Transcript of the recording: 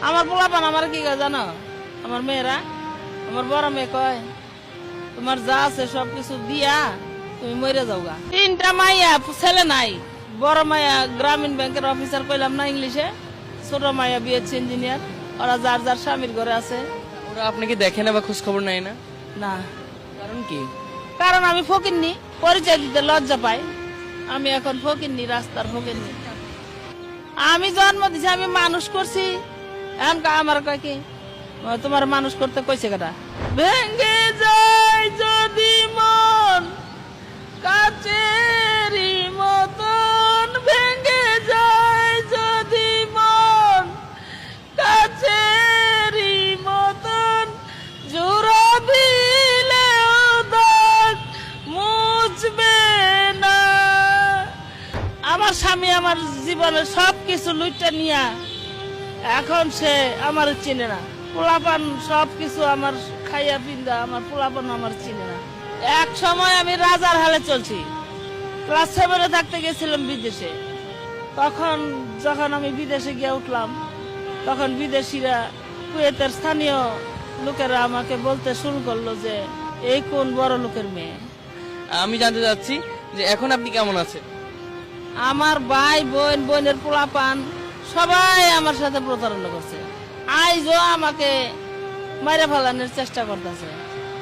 আমার পোলাপান আমার কি কয় জানো, আমার মেয়েরা, আমার বড় মেয়ে কয় তোমার যা আছে সবকিছু দিয়া তুমি মরে যাওগা। 3টা মাইয়া, ছেলে নাই। বড় মাইয়া গ্রামীণ ব্যাংকের অফিসার, কইলাম না ইংলিশে। ছোট মাইয়া বিএসসি ইঞ্জিনিয়ার। ওরা যার যার স্বামীর ঘরে আছে। ওরা আপনাকে দেখে না বা খোঁজ খবর নেয় না? না, কারণ কি? কারণ আমি ফকিন্নি, পরিচয় দিতে লজ্জা পাই। আমি এখন ফকিন্নি, রাস্তার ফকিন্নি। আমি জন্ম দিছি, আমি মানুষ করছি। এখন আমার কয় কি তোমার মানুষ করতে কইছে কেটা? ভেঙ্গে যায় যদি মন কাচেরি মতন, ভেঙ্গে যায় যদি মন কাচেরি মতন, জোড়া দিলেও দাগ মুছবে না। আমার স্বামী আমার জীবনের সবকিছু লুইটা নিয়া এখন সে আমার চিনে না। পোলাপান সবকিছু আমার খাইয়া পিন্দা, আমার পোলাপান আমার চিনে না। এক সময় আমি রাজার হালে চলছি। ক্লাস 7-এ থাকতে গেছিলাম বিদেশে। তখন যখন আমি বিদেশে গিয়ে উঠলাম, তখন বিদেশিরা, কুয়েতের স্থানীয় লোকেরা আমাকে বলতে শুরু করলো যে এই কোন বড় লোকের মেয়ে। আমি জানতে চাচ্ছি যে এখন আপনি কেমন আছেন? আমার ভাই বোন, বোনের পোলাপান সবাই আমার সাথে প্রতারণা করছে। আইজও আমাকে মাইরা ফেলানোর চেষ্টা করতেছে।